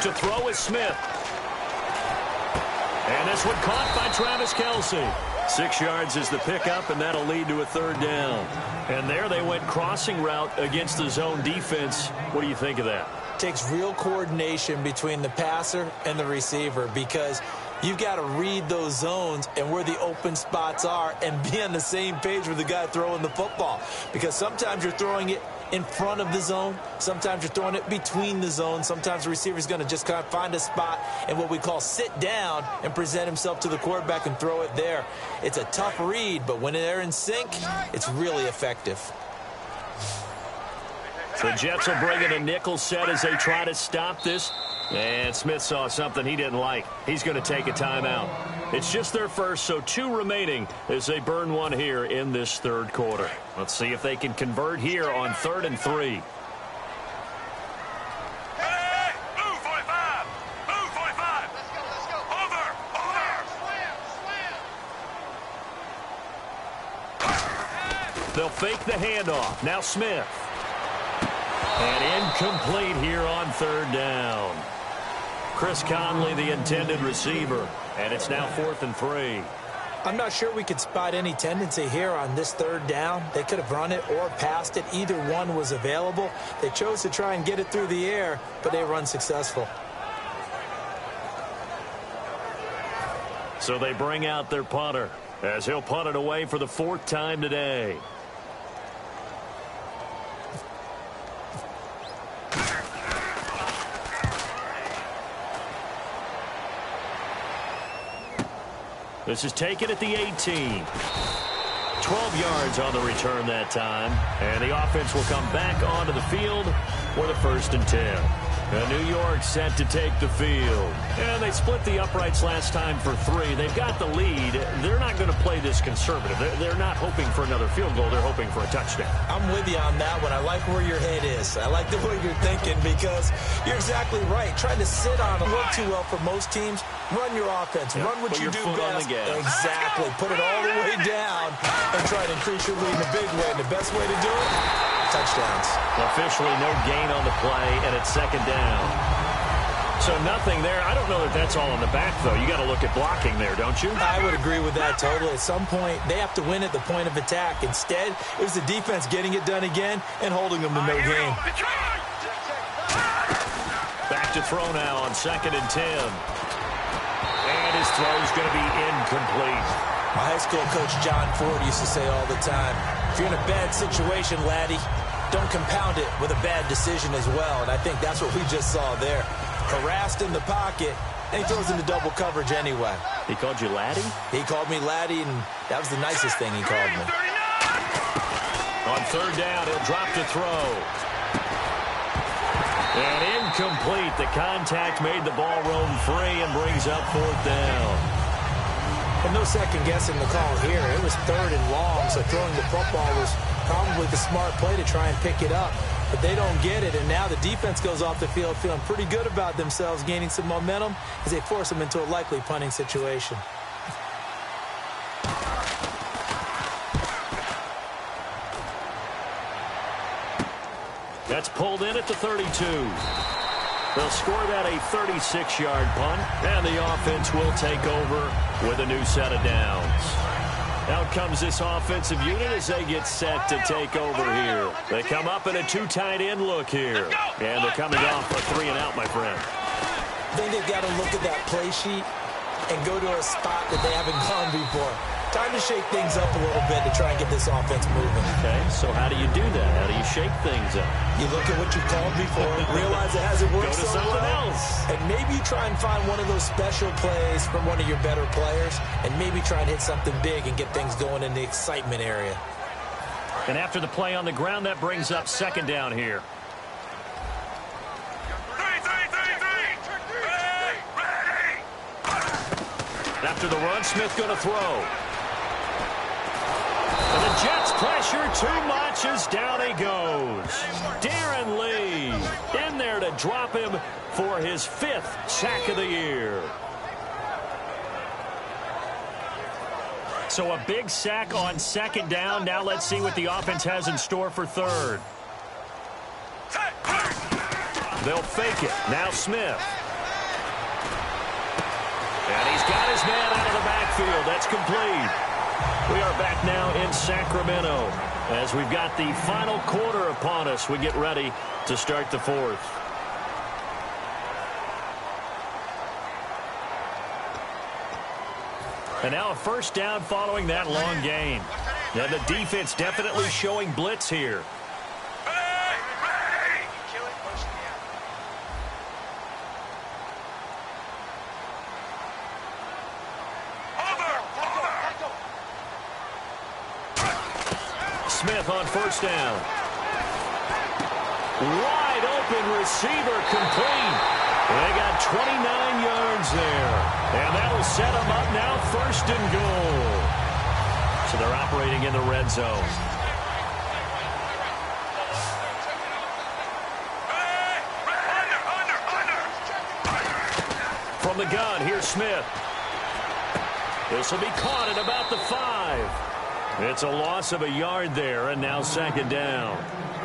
Speaker 4: 3.
Speaker 2: To throw is Smith. And this one caught by Travis Kelce. 6 yards is the pickup, and that'll lead to a 3rd down. And there they went crossing route against the zone defense. What do you think of that?
Speaker 3: Takes real coordination between the passer and the receiver because you've got to read those zones and where the open spots are and be on the same page with the guy throwing the football. Because sometimes you're throwing it in front of the zone. Sometimes you're throwing it between the zones. Sometimes the receiver's going to just kind of find a spot and what we call sit down and present himself to the quarterback and throw it there. It's a tough read, but when they're in sync, it's really effective.
Speaker 2: The Jets will bring in a nickel set as they try to stop this. And Smith saw something he didn't like. He's going to take a timeout. It's just their first, so 2 remaining as they burn one here in this 3rd quarter. Let's see if they can convert here on 3rd and 3.
Speaker 4: Hey, move, 45. Move, 45. Let's go. Over.
Speaker 2: They'll fake the handoff. Now Smith. And incomplete here on 3rd down. Chris Conley, the intended receiver. And it's now 4th and 3.
Speaker 3: I'm not sure we could spot any tendency here on this 3rd down. They could have run it or passed it. Either one was available. They chose to try and get it through the air, but they were unsuccessful.
Speaker 2: So they bring out their punter as he'll punt it away for the 4th time today. This is taken at the 18. 12 yards on the return that time. And the offense will come back onto the field for the 1st and 10. New York set to take the field. And they split the uprights last time for 3. They've got the lead. They're not going to play this conservative. They're not hoping for another field goal. They're hoping for a touchdown.
Speaker 3: I'm with you on that one. I like where your head is. I like the way you're thinking because you're exactly right. Trying to sit on it work too well for most teams. Run your offense. Run what you do best. Exactly. Put it all the way down and try to increase your lead in a big way. And the best way to do it, touchdowns.
Speaker 2: Officially no gain on the play, and it's 2nd down. So nothing there. I don't know that that's all in the back, though. You got to look at blocking there, don't you?
Speaker 3: I would agree with that totally. At some point, they have to win at the point of attack. Instead, it was the defense getting it done again and holding them to no gain.
Speaker 2: Back to throw now on 2nd and 10. And his throw is going to be incomplete.
Speaker 3: My high school coach, John Ford, used to say all the time, if you're in a bad situation, laddie, don't compound it with a bad decision as well. And I think that's what we just saw there. Harassed in the pocket, and he throws into double coverage anyway.
Speaker 2: He called you laddie?
Speaker 3: He called me laddie, and that was the nicest thing he called me.
Speaker 2: On 3rd down, he'll drop to throw. And incomplete. The contact made the ball roam free and brings up 4th down.
Speaker 3: And no second-guessing the call here. It was 3rd and long, so throwing the football was probably the smart play to try and pick it up. But they don't get it, and now the defense goes off the field feeling pretty good about themselves, gaining some momentum as they force them into a likely punting situation.
Speaker 2: That's pulled in at the 32. They'll score that a 36-yard punt, and the offense will take over with a new set of downs. Out comes this offensive unit as they get set to take over here. They come up in a two tight end look here. And they're coming off a 3 and out, my friend.
Speaker 3: I think they've got to look at that play sheet and go to a spot that they haven't gone before. Time to shake things up a little bit to try and get this offense moving.
Speaker 2: Okay, so how do you do that? How do you shake things up?
Speaker 3: You look at what you called before, realize it hasn't worked
Speaker 2: Go to
Speaker 3: so
Speaker 2: something
Speaker 3: well,
Speaker 2: else.
Speaker 3: and maybe try and find one of those special plays from one of your better players, and maybe try and hit something big and get things going in the excitement area.
Speaker 2: And after the play on the ground, that brings up second down here. After the run, Smith going to throw. And the Jets pressure too much as down he goes. Darren Lee in there to drop him for his 5th sack of the year. So a big sack on second down. Now let's see what the offense has in store for third. They'll fake it. Now Smith. And he's got his man out of the backfield. That's complete. We are back now in Sacramento as we've got the final quarter upon us. We get ready to start the fourth. And now a first down following that long gain. And the defense definitely showing blitz here. Smith on first down. Wide open receiver complete. They got 29 yards there. And that'll set them up now first and goal. So they're operating in the red zone. From the gun, here's Smith. This will be caught at about the 5. It's a loss of a yard there, and now second down.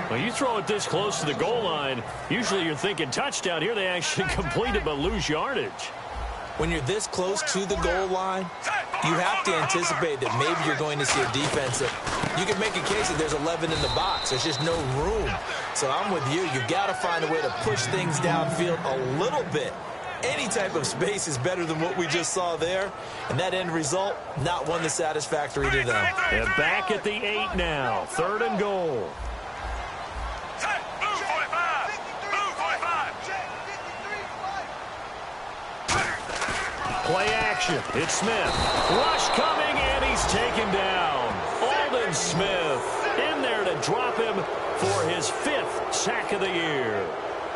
Speaker 2: When you throw it this close to the goal line, usually you're thinking touchdown. Here they actually complete it but lose yardage.
Speaker 3: When you're this close to the goal line, you have to anticipate that maybe you're going to see a defense that you can make a case that there's 11 in the box. There's just no room. So I'm with you. You've got to find a way to push things downfield a little bit. Any type of space is better than what we just saw there. And that end result, not one that's satisfactory to them.
Speaker 2: They're back at the 8 now. Third and goal. Play action. It's Smith. Rush coming, and he's taken down. Aldon Smith in there to drop him for his 5th sack of the year.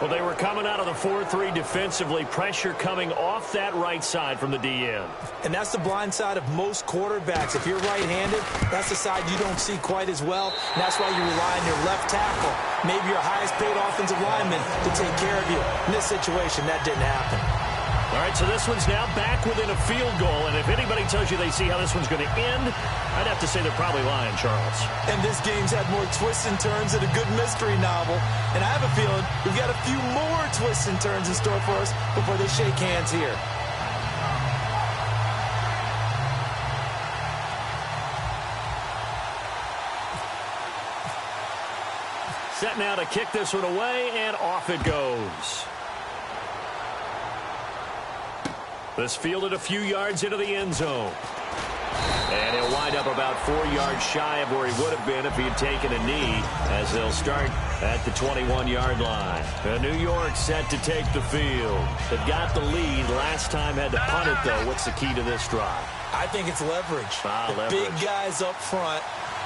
Speaker 2: Well, they were coming out of the 4-3 defensively. Pressure coming off that right side from the DN.
Speaker 3: And that's the blind side of most quarterbacks. If you're right-handed, that's the side you don't see quite as well. And that's why you rely on your left tackle, maybe your highest-paid offensive lineman, to take care of you. In this situation, that didn't happen.
Speaker 2: All right, so this one's now back within a field goal. And if anybody tells you they see how this one's going to end, I'd have to say they're probably lying, Charles.
Speaker 3: And this game's had more twists and turns than a good mystery novel. And I have a feeling we've got a few more twists and turns in store for us before they shake hands here.
Speaker 2: Set now to kick this one away, and off it goes. This fielded a few yards into the end zone. And he'll wind up about 4 yards shy of where he would have been if he had taken a knee, as they'll start at the 21-yard line. New York set to take the field. They've got the lead. Last time had to punt it, though. What's the key to this drive?
Speaker 3: I think it's leverage.
Speaker 2: Leverage.
Speaker 3: Big guys up front.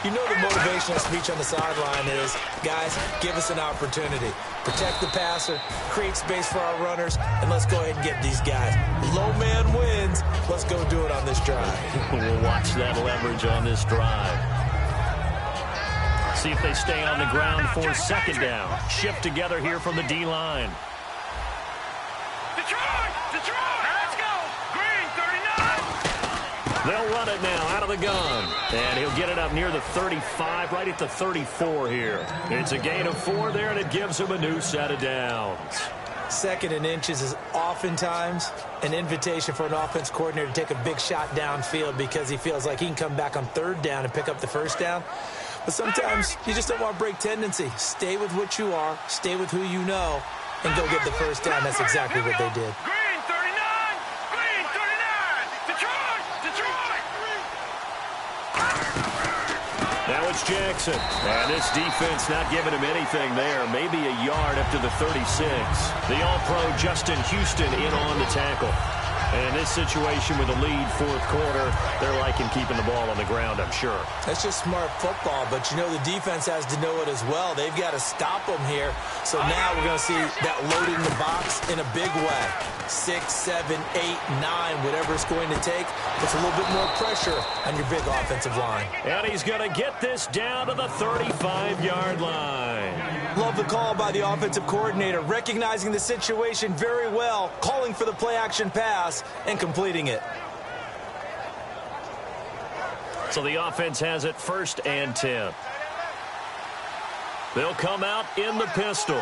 Speaker 3: You know the motivational speech on the sideline is, guys, give us an opportunity. Protect the passer, create space for our runners, and let's go ahead and get these guys. Low man wins. Let's go do it on this drive.
Speaker 2: We'll watch that leverage on this drive. See if they stay on the ground for second down. Shift together here from the D-line.
Speaker 4: Detroit! Detroit! Let's go! Green, 39!
Speaker 2: They'll run it now out of the gun. And he'll get it up near the 35, right at the 34 here. It's a gain of 4 there, and it gives him a new set of downs.
Speaker 3: Second and inches is oftentimes an invitation for an offense coordinator to take a big shot downfield because he feels like he can come back on third down and pick up the first down. But sometimes you just don't want to break tendency. Stay with what you are, stay with who you know, and go get the first down. That's exactly what they did.
Speaker 4: Green 39! Green 39! Detroit! Detroit!
Speaker 2: Now it's Jackson. And this defense not giving him anything there. Maybe a yard up to the 36. The All-Pro Justin Houston in on the tackle. And this situation with a lead fourth quarter, they're liking keeping the ball on the ground, I'm sure.
Speaker 3: That's just smart football, but you know the defense has to know it as well. They've got to stop them here. So now we're going to see that loading the box in a big way. 6, 7, 8, 9, whatever it's going to take, puts a little bit more pressure on your big offensive line.
Speaker 2: And he's going to get this down to the 35-yard line.
Speaker 3: Love the call by the offensive coordinator, recognizing the situation very well, calling for the play-action pass, and completing it.
Speaker 2: So the offense has it 1st and 10. They'll come out in the pistol.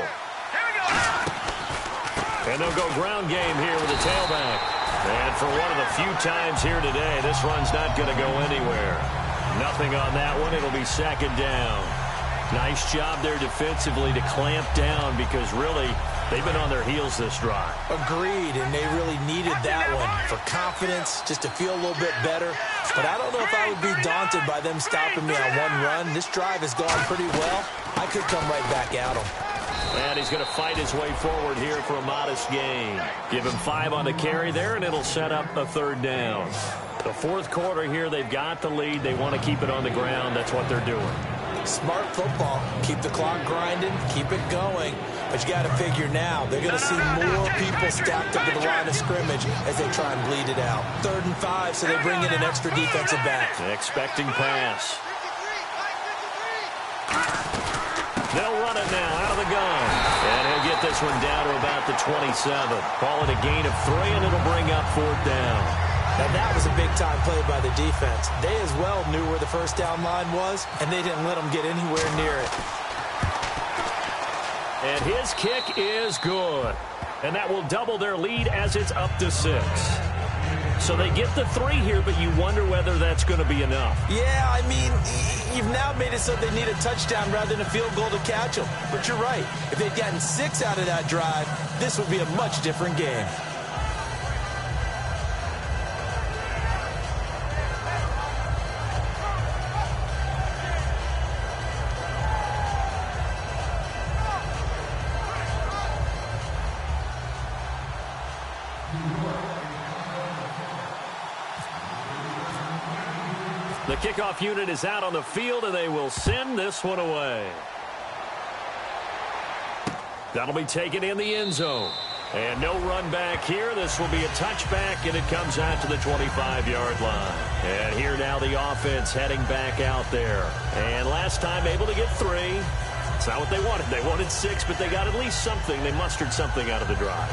Speaker 2: And they'll go ground game here with the tailback. And for one of the few times here today, this run's not going to go anywhere. Nothing on that one. It'll be 2nd down. Nice job there defensively to clamp down because really they've been on their heels this drive.
Speaker 3: Agreed, and they really needed that one for confidence, just to feel a little bit better. But I don't know if I would be daunted by them stopping me on one run. This drive has gone pretty well. I could come right back at them.
Speaker 2: And he's going to fight his way forward here for a modest gain. Give him 5 on the carry there, and it'll set up a 3rd down. The fourth quarter here, they've got the lead. They want to keep it on the ground. That's what they're doing.
Speaker 3: Smart football. Keep the clock grinding. Keep it going. But you got to figure now, they're going to see more people stacked up to the line of scrimmage as they try and bleed it out. 3rd and 5, so they bring in an extra defensive back.
Speaker 2: Expecting pass. They'll run it now out of the gun. And he'll get this one down to about the 27. Call it a gain of 3, and it'll bring up 4th down.
Speaker 3: Now that was a big-time play by the defense. They as well knew where the first down line was, and they didn't let them get anywhere near it.
Speaker 2: And his kick is good. And that will double their lead as it's up to 6. So they get the 3 here, but you wonder whether that's going to be enough.
Speaker 3: Yeah, I mean, you've now made it so they need a touchdown rather than a field goal to catch them. But you're right. If they'd gotten 6 out of that drive, this would be a much different game.
Speaker 2: The kickoff unit is out on the field, and they will send this one away. That'll be taken in the end zone. And no run back here. This will be a touchback, and it comes out to the 25-yard line. And here now the offense heading back out there. And last time able to get 3. It's not what they wanted. They wanted 6, but they got at least something. They mustered something out of the drive.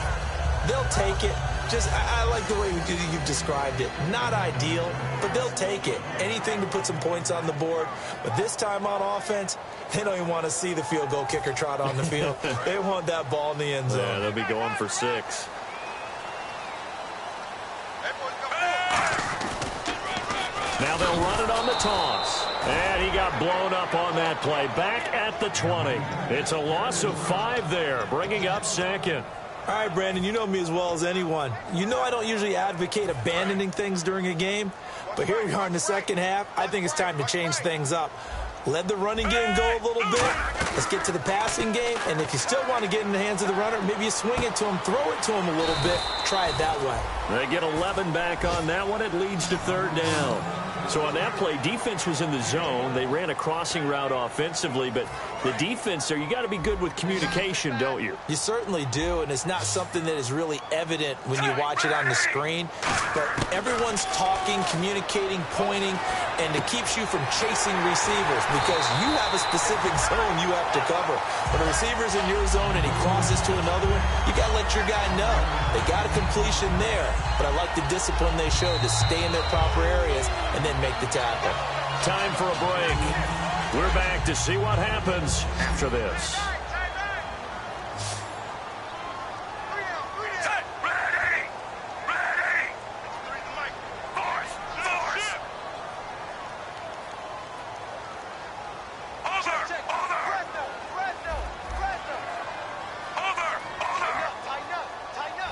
Speaker 3: They'll take it. I like the way you've described it. Not ideal, but they'll take it. Anything to put some points on the board. But this time on offense, they don't even want to see the field goal kicker trot on the field. They want that ball in the end zone.
Speaker 2: Yeah, they'll be going for 6. Now they'll run it on the toss. And he got blown up on that play. Back at the 20. It's a loss of 5 there, bringing up 2nd.
Speaker 3: All right, Brandon, you know me as well as anyone. You know I don't usually advocate abandoning things during a game, but here we are in the second half. I think it's time to change things up. Let the running game go a little bit. Let's get to the passing game, and if you still want to get in the hands of the runner, maybe you swing it to him, throw it to him a little bit, try it that way.
Speaker 2: They get 11 back on that one. It leads to 3rd down. So on that play, defense was in the zone. They ran a crossing route offensively, but the defense there, you got to be good with communication, don't you?
Speaker 3: You certainly do, and it's not something that is really evident when you watch it on the screen. But everyone's talking, communicating, pointing, and it keeps you from chasing receivers because you have a specific zone you have to cover. When a receiver's in your zone and he crosses to another one, you got to let your guy know. They got a completion there, but I like the discipline they showed to stay in their proper areas and then make the tackle.
Speaker 2: Time for a break. We're back to see what happens after this.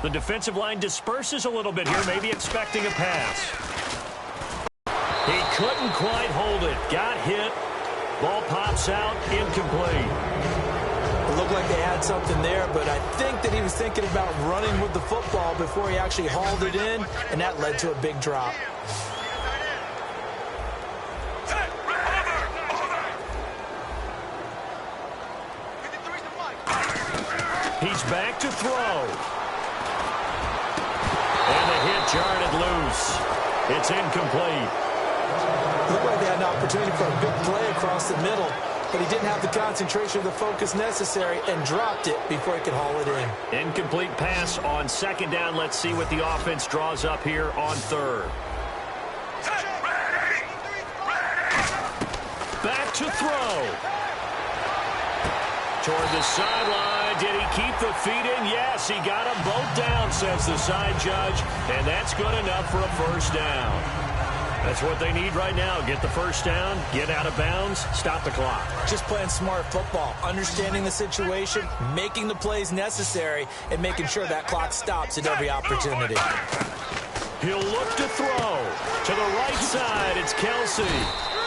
Speaker 2: The defensive line disperses a little bit here, maybe expecting a pass. He couldn't quite hold it. Got hit. Ball pops out, incomplete.
Speaker 3: It looked like they had something there, but I think that he was thinking about running with the football before he actually hauled it in, and that led to a big drop.
Speaker 2: He's back to throw. And the hit jarred it loose. It's incomplete.
Speaker 3: It looked like they had an opportunity for a big play across the middle, but he didn't have the concentration or the focus necessary and dropped it before he could haul it in.
Speaker 2: Incomplete pass on second down. Let's see what the offense draws up here on third. Back to throw. Toward the sideline. Did he keep the feet in? Yes, he got them both down, says the side judge, and that's good enough for a first down. That's what they need right now. Get the first down, get out of bounds, stop the clock.
Speaker 3: Just playing smart football, understanding the situation, making the plays necessary, and making sure that clock stops at every opportunity.
Speaker 2: He'll look to throw. To the right side, it's Kelsey.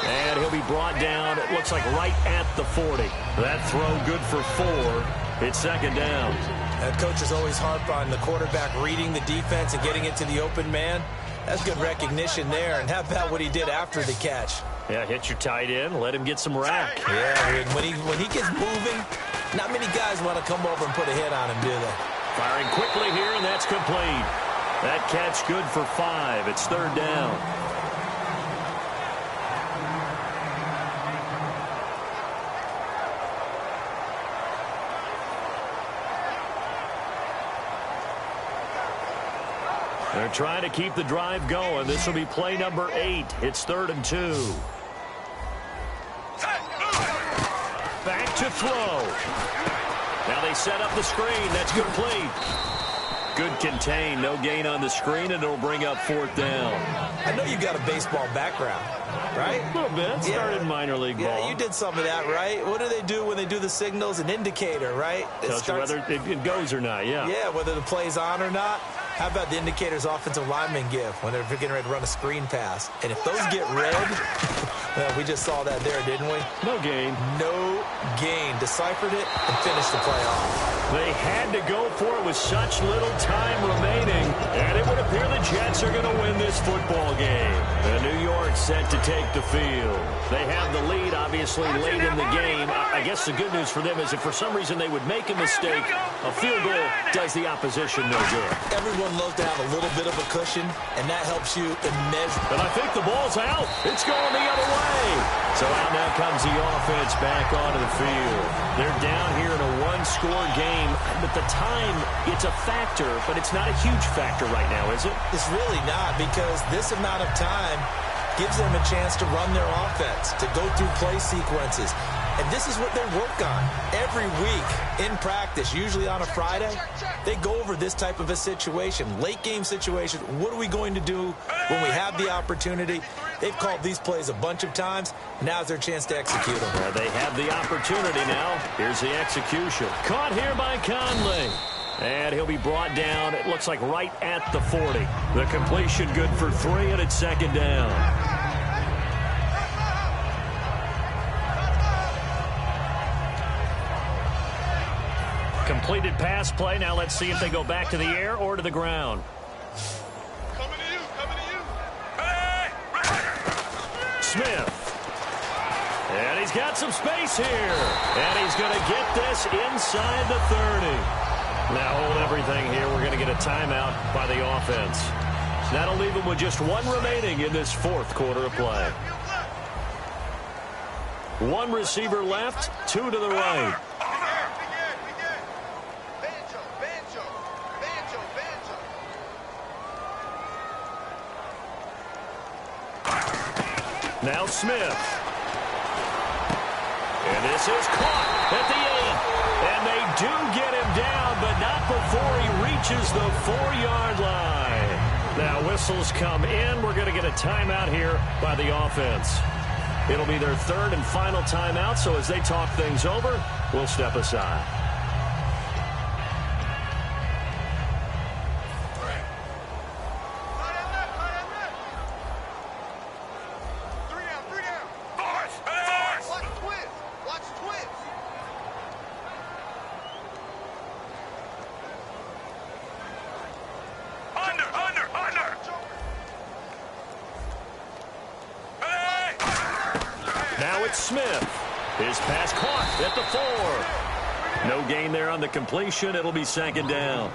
Speaker 2: And he'll be brought down, it looks like right at the 40. That throw good for 4. It's second down.
Speaker 3: And coaches always harp on the quarterback reading the defense and getting it to the open man. That's good recognition there. And how about what he did after the catch?
Speaker 2: Yeah, hit your tight end, let him get some rack.
Speaker 3: Yeah, when he gets moving, not many guys want to come over and put a hit on him, do they?
Speaker 2: Firing quickly here, and that's complete. That catch good for 5. It's third down. They're trying to keep the drive going. This will be play number 8. It's 3rd and 2. Back to throw. Now they set up the screen. That's complete. Good contain. No gain on the screen, and it'll bring up 4th down.
Speaker 3: I know you got a baseball background, right?
Speaker 2: A little bit. Started in minor league ball.
Speaker 3: Yeah, you did some of that, right? What do they do when they do the signals? An indicator, right?
Speaker 2: Tells you whether it goes or not, yeah.
Speaker 3: Yeah, whether the play's on or not. How about the indicators offensive linemen give when they're getting ready to run a screen pass? And if those get red, well, we just saw that there, didn't we?
Speaker 2: No gain.
Speaker 3: No gain. Deciphered it and finished the play off.
Speaker 2: They had to go for it with such little time remaining, and it would appear the Jets are going to win this football game. And New York set to take the field. They have the lead, obviously, late in the game. I guess the good news for them is if for some reason they would make a mistake, a field goal does the opposition no good.
Speaker 3: Everyone loves to have a little bit of a cushion, and that helps you immeasurably.
Speaker 2: But I think the ball's out. It's going the other way. So out now comes the offense back onto the field. They're down here in a one-score game, but the time, it's a factor, but it's not a huge factor right now, is it?
Speaker 3: It's really not, because this amount of time gives them a chance to run their offense, to go through play sequences. And this is what they work on every week in practice, usually on a Friday. They go over this type of a situation, late game situation. What are we going to do when we have the opportunity? They've called these plays a bunch of times. Now's their chance to execute them.
Speaker 2: They have the opportunity now. Here's the execution. Caught here by Conley. And he'll be brought down, it looks like right at the 40. The completion good for 3, and it's second down. Completed pass play. Now let's see if they go back to the air or to the ground.
Speaker 4: Coming to you, coming to you.
Speaker 2: Smith. And he's got some space here. And he's going to get this inside the 30. Now hold everything here. We're going to get a timeout by the offense. That'll leave them with just 1 remaining in this 4th quarter of play. 1 receiver left, 2 to the right. Now Smith. And this is caught at the 8. And they do get him down, but not before he reaches the 4-yard line. Now whistles come in. We're going to get a timeout here by the offense. It'll be their 3rd and final timeout, so as they talk things over, we'll step aside. It's Smith. His pass caught at the 4. No gain there on the completion. It'll be second down.